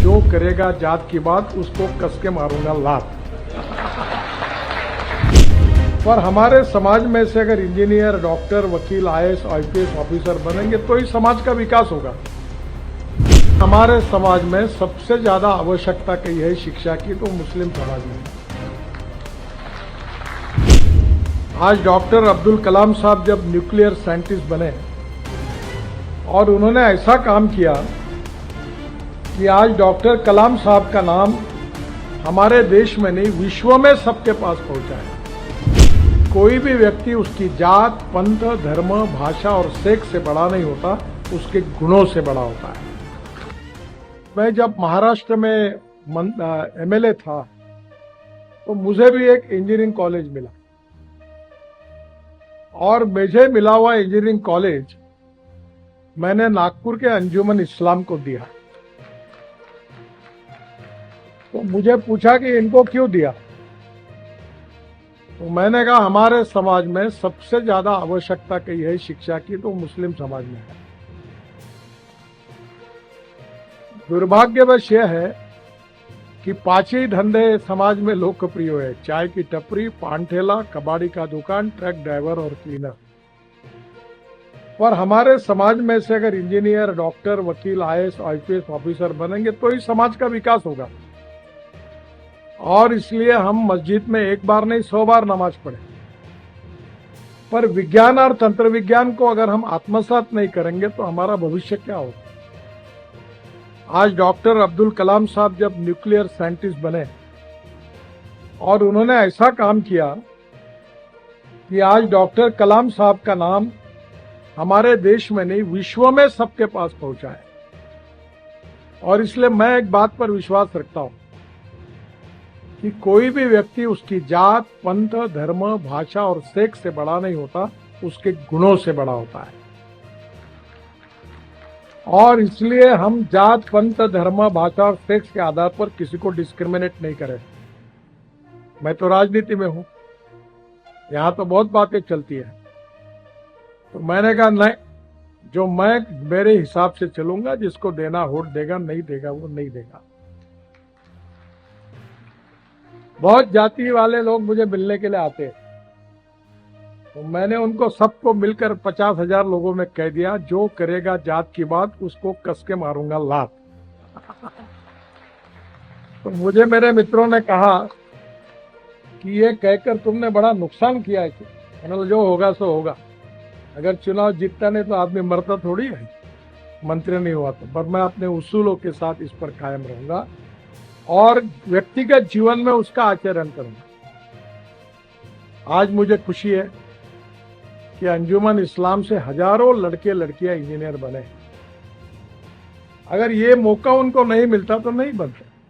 जो करेगा जात की बात उसको कस के मारूंगा लात। पर हमारे समाज में से अगर इंजीनियर, डॉक्टर, वकील, आईएएस, आईपीएस ऑफिसर बनेंगे तो ही समाज का विकास होगा। हमारे समाज में सबसे ज्यादा आवश्यकता कही है शिक्षा की तो मुस्लिम समाज में। आज डॉक्टर अब्दुल कलाम साहब जब न्यूक्लियर साइंटिस्ट बने और उन्होंने ऐसा काम किया कि आज डॉक्टर कलाम साहब का नाम हमारे देश में नहीं विश्व में सबके पास पहुंचा है। कोई भी व्यक्ति उसकी जात, पंथ, धर्म, भाषा और सेक्स से बड़ा नहीं होता, उसके गुणों से बड़ा होता है। मैं जब महाराष्ट्र में एमएलए था तो मुझे भी एक इंजीनियरिंग कॉलेज मिला और मुझे मिला हुआ इंजीनियरिंग कॉलेज मैंने नागपुर के अंजुमन इस्लाम को दिया। तो मुझे पूछा कि इनको क्यों दिया, तो मैंने कहा हमारे समाज में सबसे ज्यादा आवश्यकता कही है शिक्षा की तो मुस्लिम समाज में है। दुर्भाग्यवश यह है कि 5 ही धंधे समाज में लोकप्रिय है: चाय की टपरी, पान ठेला, कबाड़ी का दुकान, ट्रक ड्राइवर और क्लीनर। पर हमारे समाज में से अगर इंजीनियर, डॉक्टर, वकील, आईएएस, आईपीएस ऑफिसर बनेंगे तो ही समाज का विकास होगा। और इसलिए हम मस्जिद में एक बार नहीं 100 बार नमाज पढ़े, पर विज्ञान और तंत्र विज्ञान को अगर हम आत्मसात नहीं करेंगे तो हमारा भविष्य क्या होगा। आज डॉक्टर अब्दुल कलाम साहब जब न्यूक्लियर साइंटिस्ट बने और उन्होंने ऐसा काम किया कि आज डॉक्टर कलाम साहब का नाम हमारे देश में नहीं विश्व में सबके पास पहुंचा है। और इसलिए मैं एक बात पर विश्वास रखता हूं कि कोई भी व्यक्ति उसकी जात, पंथ, धर्म, भाषा और सेक्स से बड़ा नहीं होता, उसके गुणों से बड़ा होता है। और इसलिए हम जात, पंथ, धर्म, भाषा और सेक्स के आधार पर किसी को डिस्क्रिमिनेट नहीं करें। मैं तो राजनीति में हूं, यहां तो बहुत बातें चलती है, तो मैंने कहा नहीं, जो मैं मेरे हिसाब से चलूंगा, जिसको देना वोट देगा, नहीं देगा वो नहीं देगा। बहुत जाति वाले लोग मुझे मिलने के लिए आते हैं, तो मैंने उनको सबको मिलकर 50,000 लोगों में कह दिया, जो करेगा जात की बात उसको कस के मारूंगा लात। तो मुझे मेरे मित्रों ने कहा कि ये कहकर तुमने बड़ा नुकसान किया है। मैंने जो होगा सो होगा, अगर चुनाव जीतता नहीं तो आदमी मरता थोड़ी है, मंत्री नहीं हुआ तो। पर मैं अपने उसूलों के साथ इस पर कायम रहूंगा और व्यक्तिगत जीवन में उसका आचरण करूंगा। आज मुझे खुशी है कि अंजुमन इस्लाम से हजारों लड़के लड़कियां इंजीनियर बने। अगर ये मौका उनको नहीं मिलता तो नहीं बनते।